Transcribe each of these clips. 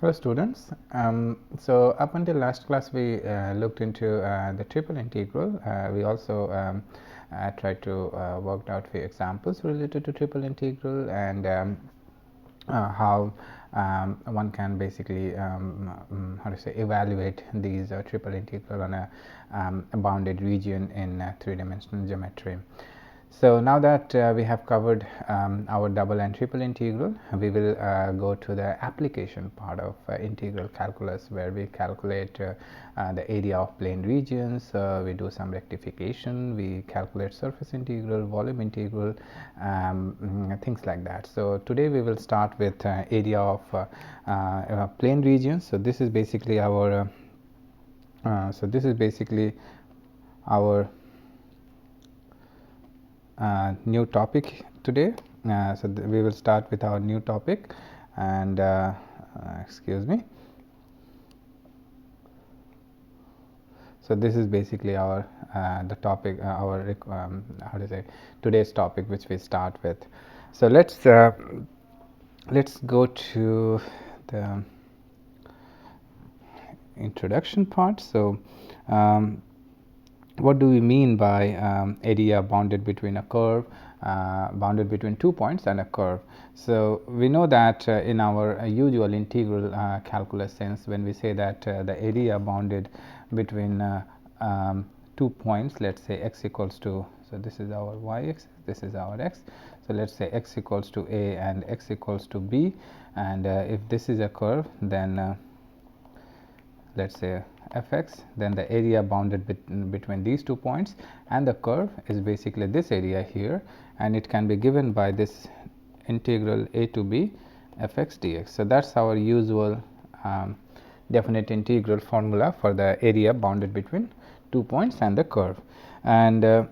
Hello students. So up until last class we looked into the triple integral. We also tried to work out few examples related to triple integral and how one can basically evaluate these triple integral on a bounded region in three-dimensional geometry. So now that we have covered our double and triple integral, we will go to the application part of integral calculus, where we calculate the area of plane regions, we do some rectification, we calculate surface integral, volume integral, things like that. So today we will start with area of plane regions. So this is basically our new topic today. So we will start with our new topic, and excuse me. So this is basically our the topic, our today's topic, which we start with. So let's go to the introduction part. So what do we mean by area bounded between a curve, bounded between 2 points and a curve? So we know that in our usual integral calculus sense, when we say that the area bounded between 2 points, let's say x equals to, so this is our y-axis, this is our x. So let's say x equals to a and x equals to b, and if this is a curve, then let's say fx, then the area bounded between these 2 points and the curve is basically this area here, and it can be given by this integral a to b fx dx. So that's our usual definite integral formula for the area bounded between 2 points and the curve. And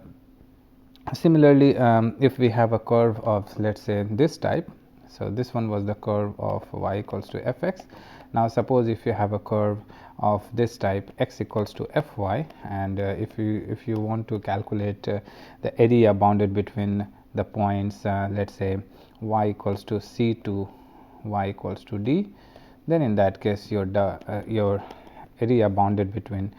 similarly, if we have a curve of, let's say, this type, so this one was the curve of y equals to fx. Now suppose if you have a curve of this type, x equals to fy, and if you want to calculate the area bounded between the points, let's say y equals to c to y equals to d, then in that case your area bounded between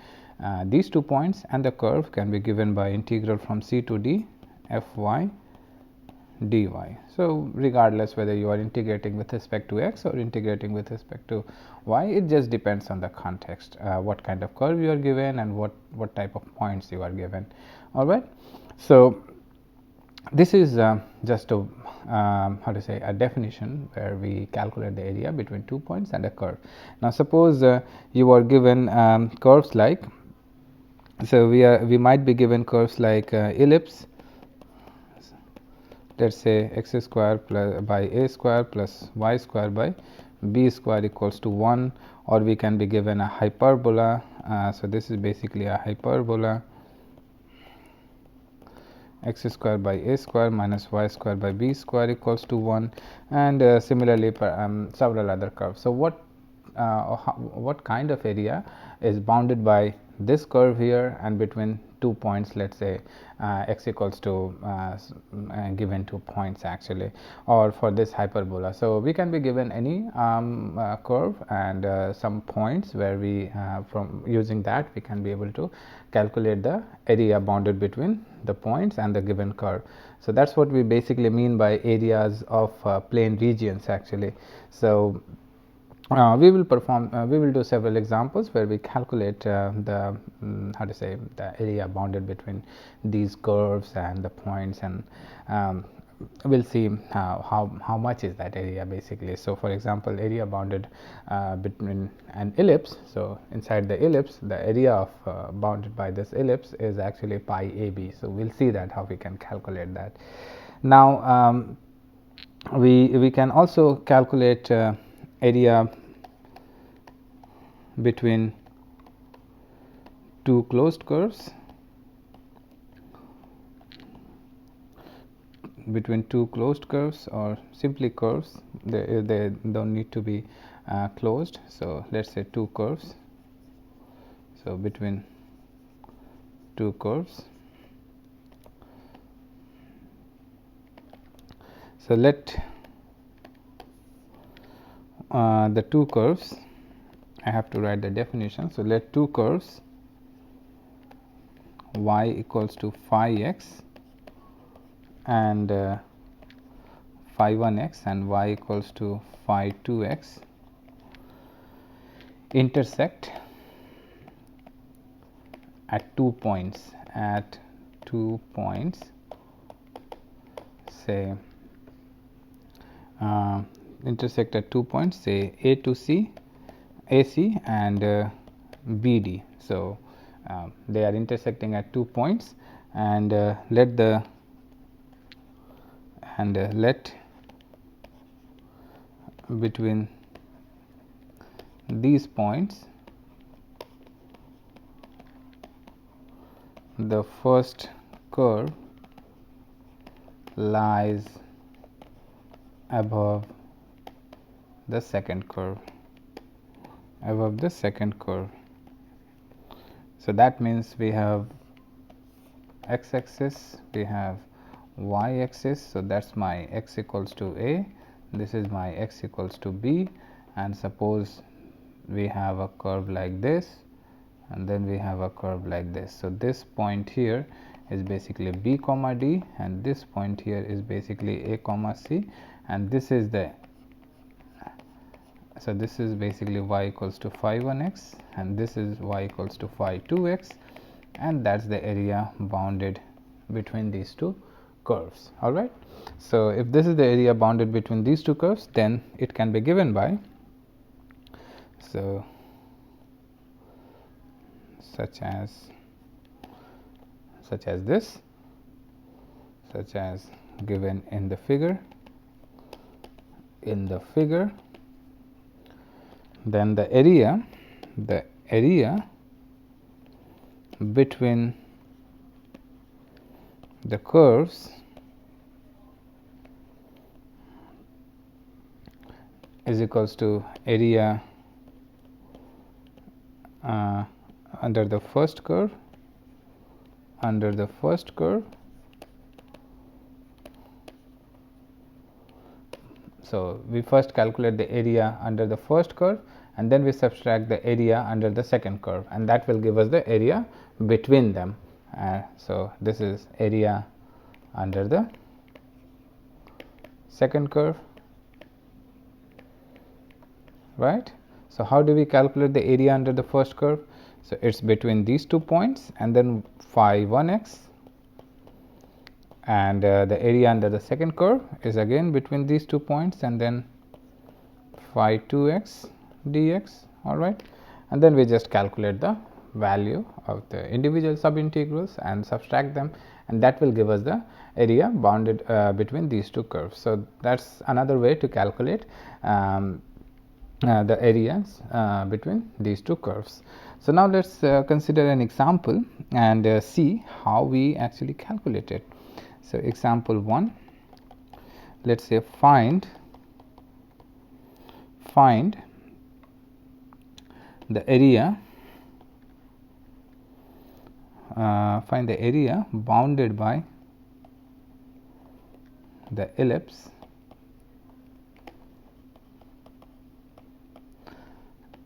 these 2 points and the curve can be given by integral from c to d fy dy. So regardless whether you are integrating with respect to x or integrating with respect to y, it just depends on the context, what kind of curve you are given and what type of points you are given. All right. So this is just a a definition where we calculate the area between 2 points and a curve. Now suppose you are given curves like, so we might be given curves like ellipse. Let's say x square plus by a square plus y square by b square equals to 1, or we can be given a hyperbola. So this is basically a hyperbola, x square by a square minus y square by b square equals to 1, and similarly several other curves. So what kind of area is bounded by this curve here and between 2 points, let's say x equals to given 2 points actually, or for this hyperbola. So we can be given any curve and some points where we from using that we can be able to calculate the area bounded between the points and the given curve. So that's what we basically mean by areas of plane regions actually. So we will do several examples where we calculate the the area bounded between these curves and the points, and we'll see how much is that area basically. So for example, area bounded between an ellipse. So inside the ellipse, the area of bounded by this ellipse is actually pi ab. So we'll see that how we can calculate that. Now we can also calculate area between two closed curves, or simply curves. They don't need to be closed. So let's say two curves. So between two curves, so let the two curves, I have to write the definition. So, let two curves y equals to phi x and phi 1 x and y equals to phi 2 x intersect at 2 points, say intersect at 2 points, say A to C, AC and BD. So, they are intersecting at 2 points, and let between these points the first curve lies above the second curve, So, that means we have x axis, we have y axis. So, that is my x equals to A, this is my x equals to B, and suppose we have a curve like this and then we have a curve like this. So, this point here is basically B comma D, and this point here is basically A comma C, and this is the so this is basically y equals to phi 1 x and this is y equals to phi 2 x, and that is the area bounded between these two curves. All right. So, if this is the area bounded between these two curves, then it can be given by such as this, such as given in the figure. Then the area between the curves is equals to area under the first curve So, we first calculate the area under the first curve and then we subtract the area under the second curve, and that will give us the area between them. So, this is area under the second curve, right. So, how do we calculate the area under the first curve? So, it is between these 2 points and then phi 1 x, and the area under the second curve is again between these 2 points and then phi 2 x dx. All right, and then we just calculate the value of the individual subintegrals and subtract them, and that will give us the area bounded between these two curves. So, that is another way to calculate the areas between these two curves. So, now let us consider an example and see how we actually calculate it. So, example 1, let us say find the area bounded by the ellipse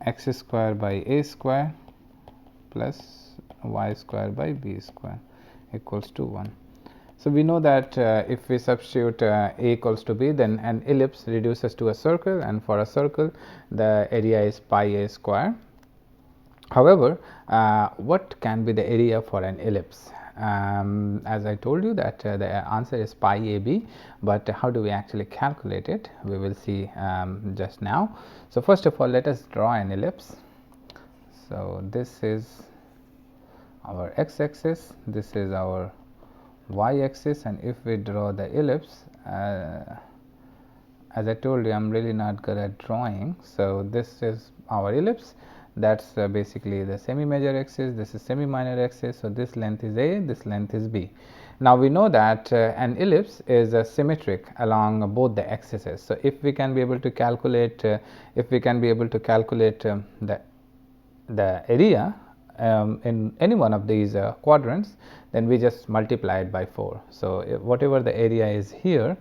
x square by a square plus y square by b square equals to 1. So, we know that if we substitute a equals to b, then an ellipse reduces to a circle, and for a circle the area is pi a square. However, what can be the area for an ellipse? As I told you that the answer is pi a b, but how do we actually calculate it? We will see just now. So, first of all, let us draw an ellipse. So, this is our x axis, this is our y axis, and if we draw the ellipse, as I told you, I am really not good at drawing. So, this is our ellipse, that is basically the semi major axis, this is semi minor axis. So, this length is a, this length is b. Now, we know that an ellipse is symmetric along both the axes. So, if we can be able to calculate the area in any one of these quadrants, then we just multiply it by 4. So, whatever the area is here,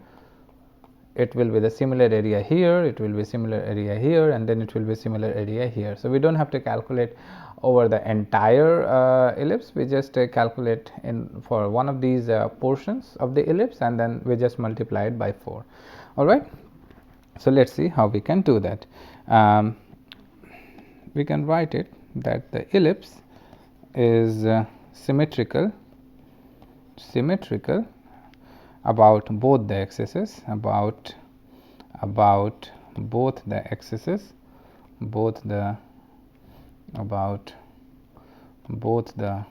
it will be the similar area here, it will be similar area here, and then it will be similar area here. So we don't have to calculate over the entire ellipse, we just calculate in for one of these portions of the ellipse, and then we just multiply it by 4. All right, so let's see how we can do that. We can write it that the ellipse is symmetrical about both the axes, about both the axes, about both the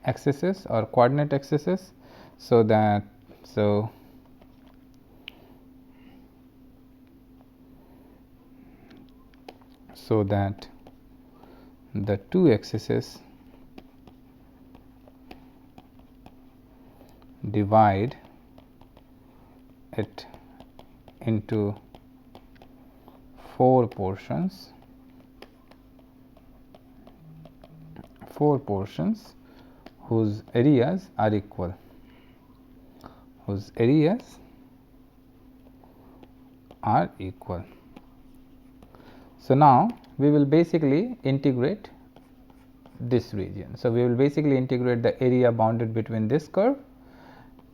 axes or coordinate axes, so that the two axes divide it into 4 portions, whose areas are equal, So now we will basically integrate this region. So we will basically integrate the area bounded between this curve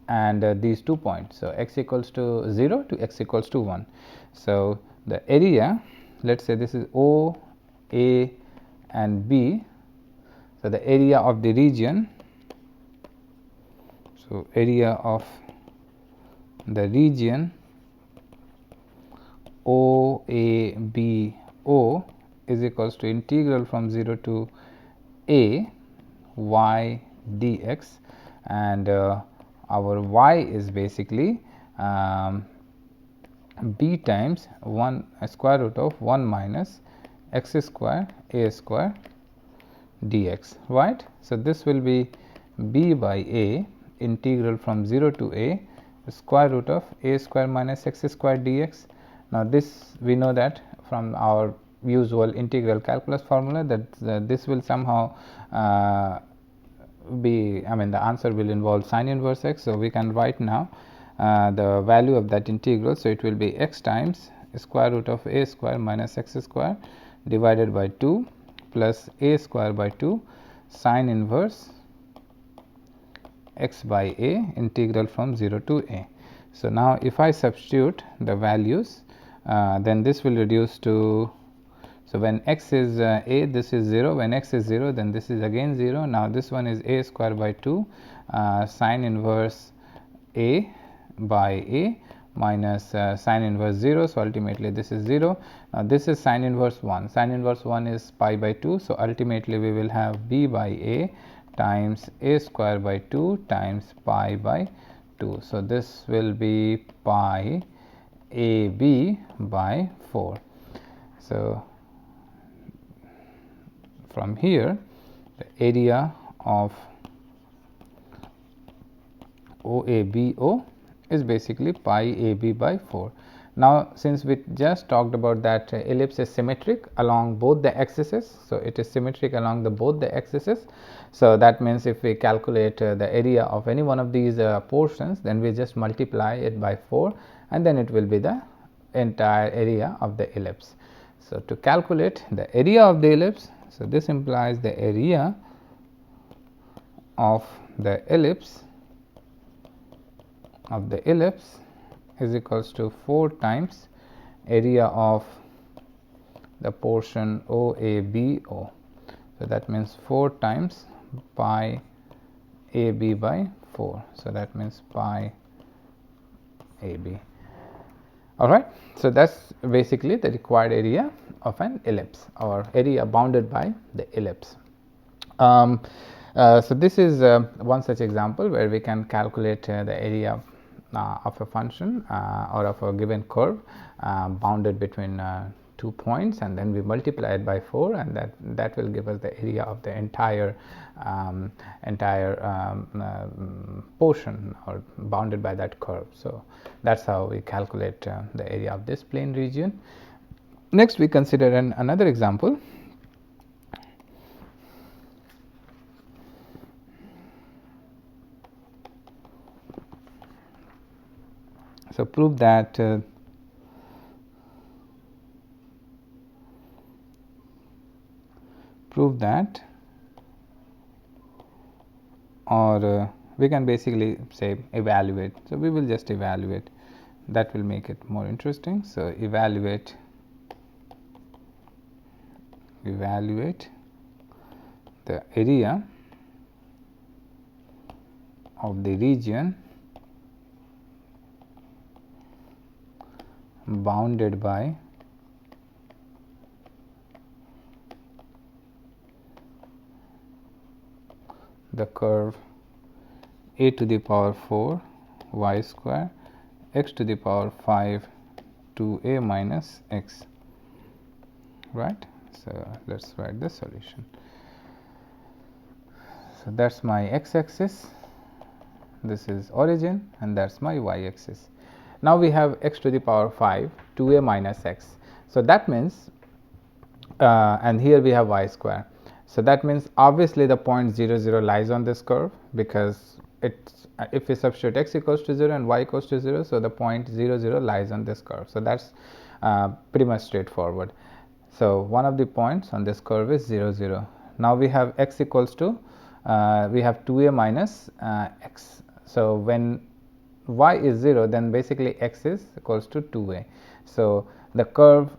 and these 2 points. So x equals to 0 to x equals to 1. So the area, let's say this is O, A and B. So the area of the region, so area of the region O, A, B, O is equals to integral from 0 to A y dx, and our y is basically b times 1 square root of 1 minus x square a square dx, right. So this will be b by a integral from 0 to a square root of a square minus x square dx. Now this we know that from our usual integral calculus formula that this will somehow the answer will involve sine inverse x. So we can write now the value of that integral. So it will be x times square root of a square minus x square divided by 2 plus a square by 2 sine inverse x by a integral from 0 to a. So now if I substitute the values, then this will reduce to, so when x is a, this is 0, when x is 0, then this is again 0. Now this one is a square by 2 sine inverse a by a minus sine inverse 0. So ultimately this is 0. Now this is sine inverse 1. Sine inverse 1 is pi by 2. So ultimately we will have b by a times a square by 2 times pi by 2. So this will be pi a b by 4. So from here the area of OABO is basically pi AB by 4. Now since we just talked about that ellipse is symmetric along both the axes, so it is symmetric along both the axes. So that means if we calculate the area of any one of these portions, then we just multiply it by 4 and then it will be the entire area of the ellipse. So to calculate the area of the ellipse, so this implies the area of the ellipse is equals to 4 times area of the portion OABO. So that means 4 times pi AB by 4. So that means pi AB. All right. So that's basically the required area of an ellipse or area bounded by the ellipse. So this is one such example where we can calculate the area of a function or of a given curve bounded between 2 points, and then we multiply it by 4, and that will give us the area of the entire portion or bounded by that curve. So that's how we calculate the area of this plane region. Next we consider another example. So, prove that or we can basically say evaluate. So, we will just evaluate, that will make it more interesting. So, evaluate the area of the region bounded by the curve a to the power 4 y square x to the power 5 2a minus x, right. So, let us write the solution. So, that is my x axis, this is origin, and that is my y axis. Now, we have x to the power 5 2a minus x. So, that means and here we have y square. So, that means obviously the point 0 0 lies on this curve, because it's if we substitute x equals to 0 and y equals to 0. So, the point 0 0 lies on this curve. So, that is pretty much straightforward. So, one of the points on this curve is 0 0. Now, we have x equals to we have 2a minus x. So, when y is 0, then basically x is equals to 2a. So, the curve,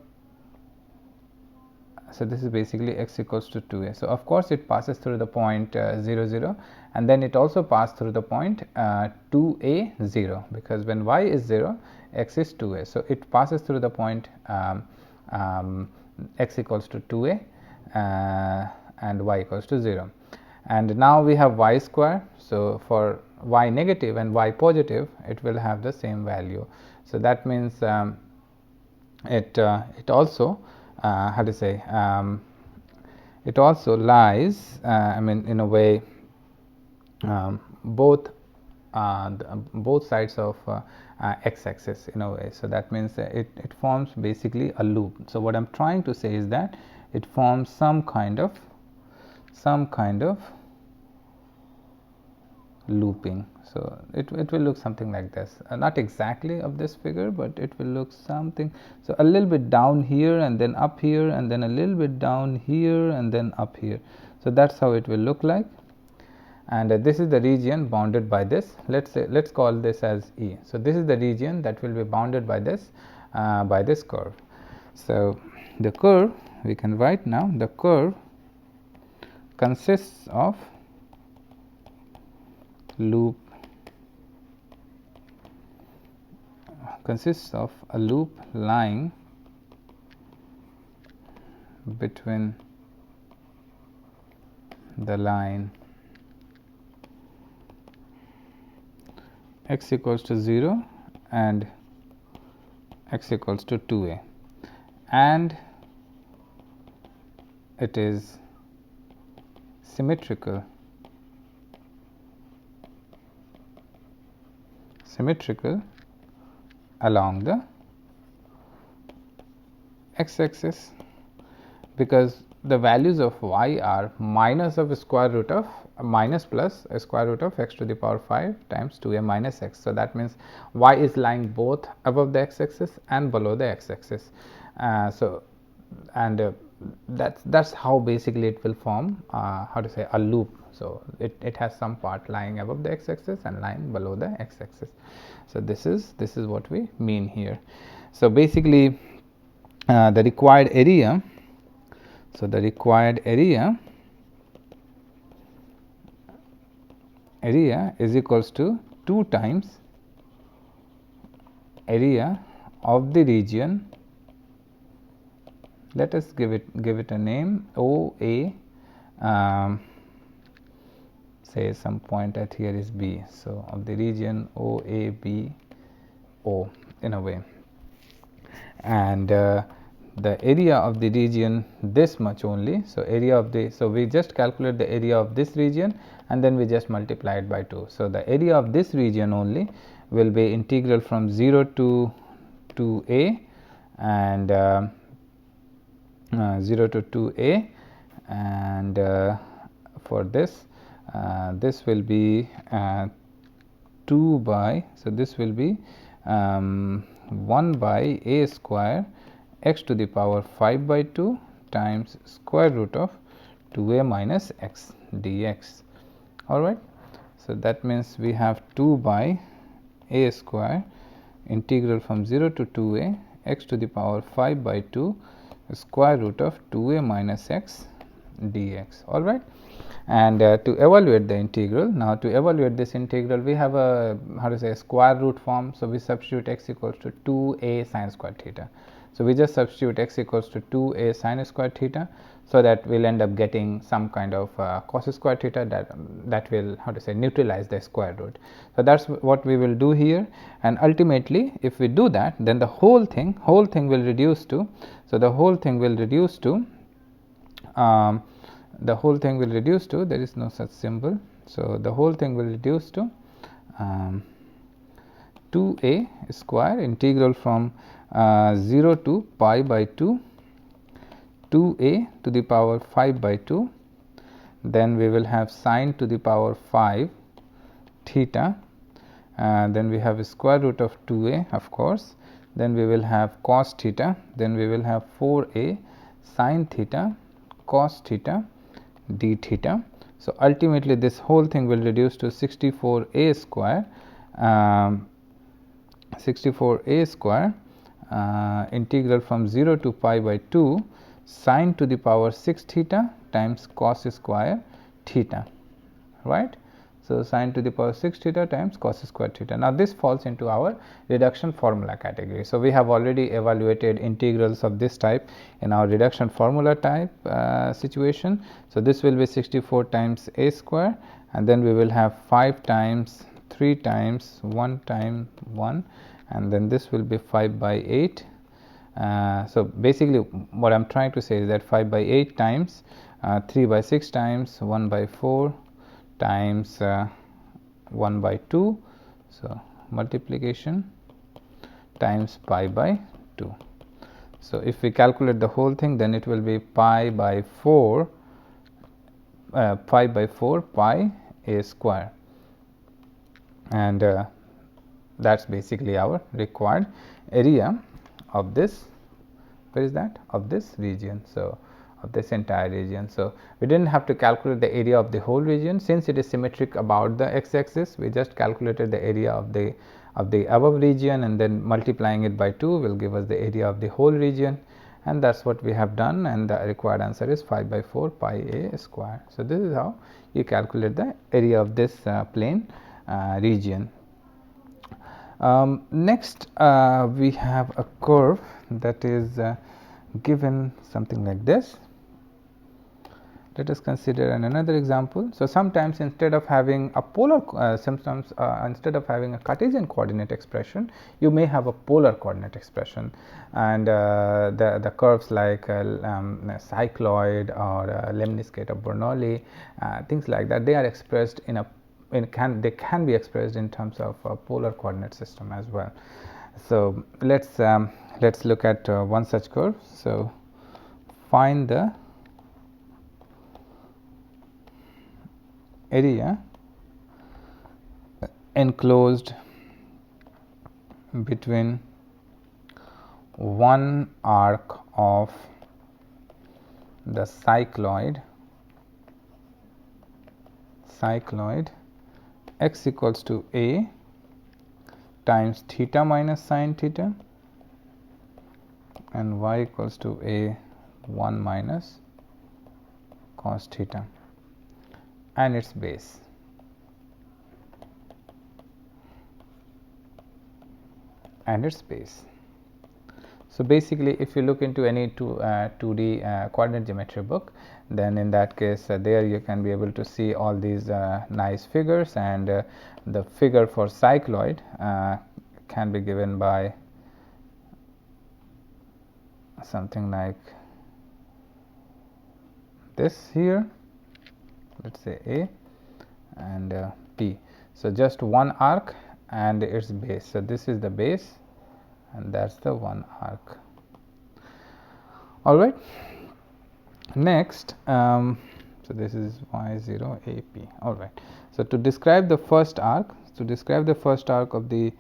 so this is basically x equals to 2a. So, of course, it passes through the point 0 0, and then it also passed through the point 2a 0, because when y is 0, x is 2a. So, it passes through the point x equals to 2a and y equals to 0. And now, we have y square. So, for y negative and y positive, it will have the same value. So, that means it also how to say it also lies I mean, in a way, both sides of x axis in a way. So, that means it forms basically a loop. So, what I am trying to say is that it forms some kind of looping. So, it will look something like this, not exactly of this figure, but it will look something. So, a little bit down here and then up here, and then a little bit down here and then up here. So, that is how it will look like, and this is the region bounded by this. Let us call this as E. So, this is the region that will be bounded by this curve. So, the curve, we can write now, the curve consists of a loop lying between the line x equals to 0 and x equals to 2a, and it is symmetrical along the x axis, because the values of y are minus of square root of minus plus a square root of x to the power 5 times 2a minus x. So, that means y is lying both above the x axis and below the x axis. So, and that's how basically it will form how to say a loop. So, it has some part lying above the x axis and lying below the x axis. So, this is what we mean here. So, basically the required area. So, the required area is equals to 2 times area of the region. Let us give it a name, OA, say some point at here is B. So, of the region OABO in a way, and the area of the region this much only. So, area of the, so we just calculate the area of this region and then we just multiply it by 2. So, the area of this region only will be integral from 0 to 2a and 0 to 2a, and for this this will be 2 by, so this will be 1 by a square x to the power 5 by 2 times square root of 2a minus x dx. All right. So, that means we have 2 by a square integral from 0 to 2a x to the power 5 by 2 square root of 2a minus x dx. All right. And to evaluate the integral, now to evaluate this integral, we have a square root form. So, we substitute x equals to 2a sin squared theta. So, we just substitute x equals to 2a sin squared theta. So, that we will end up getting some kind of cos squared theta that will neutralize the square root. So, that is what we will do here, and ultimately if we do that, then the whole thing will reduce to, so the whole thing will reduce to there is no such symbol. So, the whole thing will reduce to 2a square integral from 0 to pi by 2 2a to the power 5 by 2, then we will have sine to the power 5 theta, then we have a square root of 2a of course, then we will have cos theta, then we will have 4a sin theta cos theta d theta. So, ultimately this whole thing will reduce to 64a square, 64a square integral from 0 to pi by 2 sine to the power 6 theta times cos square theta, right. So, sine to the power 6 theta times cos square theta. Now, this falls into our reduction formula category. So, we have already evaluated integrals of this type in our reduction formula type situation. So, this will be 64 times a square, and then we will have 5 times 3 times 1 time 1, and then this will be 5 by 8. So, basically what I am trying to say is that 5 by 8 times 3 by 6 times 1 by 4 times 1 by 2. So, multiplication times pi by 2. So, if we calculate the whole thing, then it will be pi by 4 pi a square, and that is basically our required area of this, where is that, of this region. So, of this entire region. So, we did not have to calculate the area of the whole region, since it is symmetric about the x axis. We just calculated the area of the above region, and then multiplying it by 2 will give us the area of the whole region, and that is what we have done, and the required answer is 5 by 4 pi a square. So, this is how you calculate the area of this plane region. Next, we have a curve that is given something like this. Let us consider another example. So, sometimes instead of having a polar, instead of having a Cartesian coordinate expression, you may have a polar coordinate expression, and the curves like cycloid or lemniscate of Bernoulli, things like that, they are expressed in a they can be expressed in terms of a polar coordinate system as well. So, let's look at one such curve. So, find the area enclosed between one arc of the cycloid x equals to a times theta minus sin theta, and y equals to a 1 minus cos theta, and its base. So, basically if you look into any 2D coordinate geometry book, then in that case there you can be able to see all these nice figures, and the figure for cycloid can be given by something like this here, let us say A and P. So, just one arc and its base. So, this is the base and that is the one arc. All right. Next, so this is y0 AP. All right. So, to describe the first arc, of the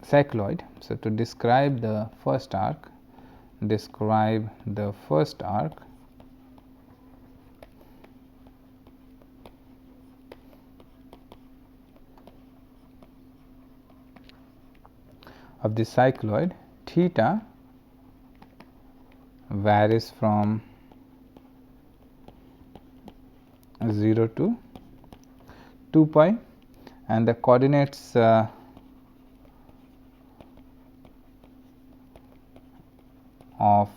cycloid. So to describe the first arc, of the cycloid, theta varies from 0 to 2 pi, and the coordinates of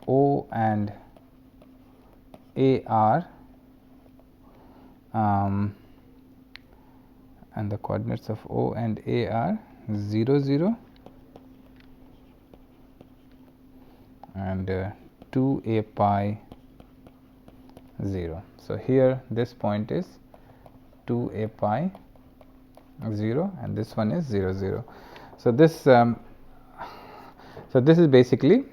O and A are and the coordinates of O and A are 0 0 and 2a pi 0. So here this point is 2a pi 0 and this one is 0 0. So this is basically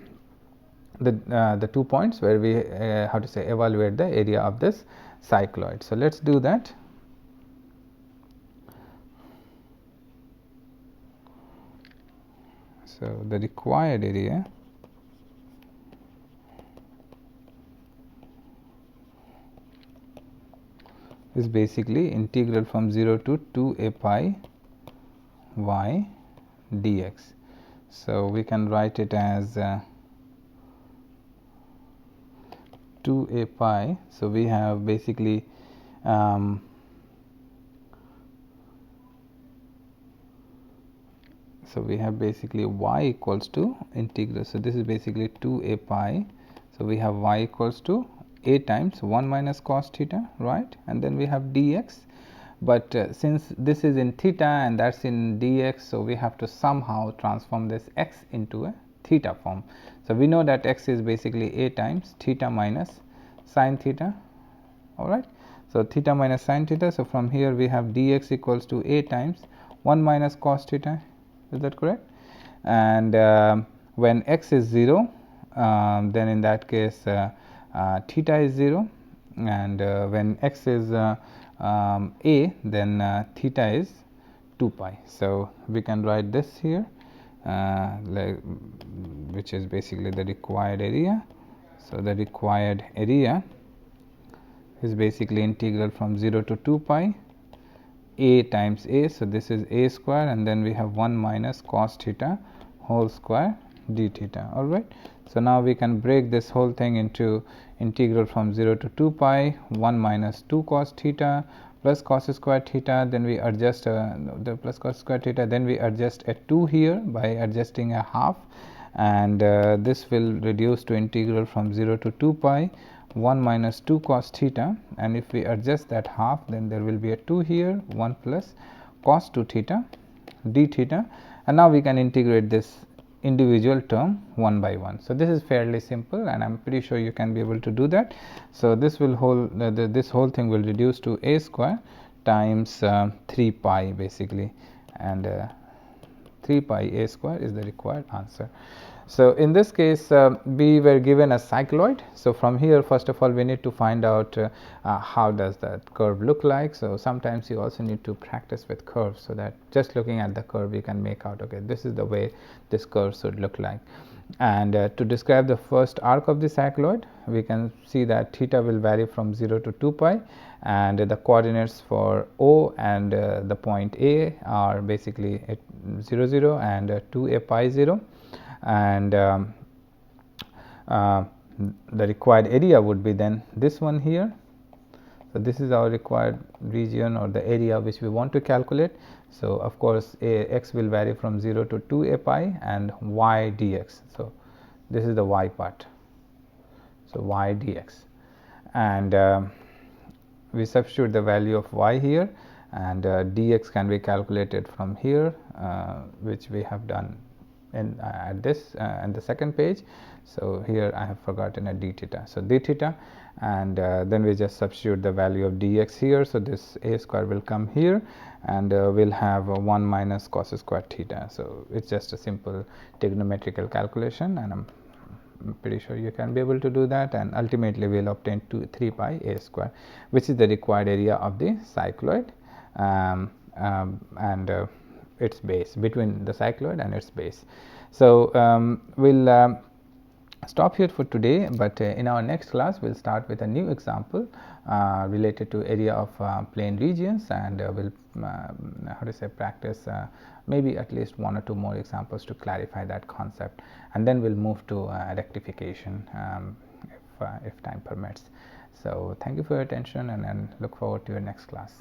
the 2 points where we how to say evaluate the area of this cycloid. So let's do that. So the required area is basically integral from 0 to 2a pi y dx. So we can write it as 2a pi. So we have basically y equals to integral. So this is basically 2a pi. So we have y equals to a times 1 minus cos theta, right? And then we have dx. But since this is in theta and that's in dx, so we have to somehow transform this x into a theta form. So we know that x is basically a times theta minus sine theta, all right? So theta minus sine theta. So from here we have dx equals to a times 1 minus cos theta. Is that correct? And when x is 0, then in that case theta is 0, and when x is a, then theta is 2 pi. So we can write this here, which is basically the required area. So the required area is basically integral from 0 to 2 pi a times a. So this is a square, and then we have 1 minus cos theta whole square d theta. All right. So now we can break this whole thing into integral from 0 to 2 pi 1 minus 2 cos theta plus cos square theta. Then we adjust the plus cos square theta. Then we adjust a 2 here by adjusting a half, and this will reduce to integral from 0 to 2 pi 1 minus 2 cos theta, and if we adjust that half, then there will be a 2 here, 1 plus cos 2 theta d theta, and now we can integrate this individual term one by one. So this is fairly simple, and I'm pretty sure you can be able to do that. So this will this whole thing will reduce to a square times 3 pi basically, and 3 pi a square is the required answer. So in this case we were given a cycloid. So from here, first of all, we need to find out how does that curve look like. So sometimes you also need to practice with curves, so that just looking at the curve you can make out, okay, this is the way this curve should look like. And to describe the first arc of the cycloid, we can see that theta will vary from 0 to 2 pi, and the coordinates for O and the point A are basically 0 0 and 2a pi 0, and the required area would be then this one here. So this is our required region or the area which we want to calculate. So of course x will vary from 0 to 2a pi and y dx. So this is the y part, so y dx, and we substitute the value of y here, and dx can be calculated from here, which we have done in at this and the second page. So here I have forgotten a d theta, so d theta, and then we just substitute the value of dx here. So this a square will come here, and we'll have 1 minus cos square theta. So it's just a simple trigonometrical calculation, and I'm pretty sure you can be able to do that, and ultimately we'll obtain 3 pi a square, which is the required area of the cycloid. And its base, between the cycloid and its base. So we'll stop here for today, but in our next class we'll start with a new example related to area of plane regions, and we'll how to say practice maybe at least 1 or 2 more examples to clarify that concept, and then we'll move to rectification if time permits. So thank you for your attention, and look forward to your next class.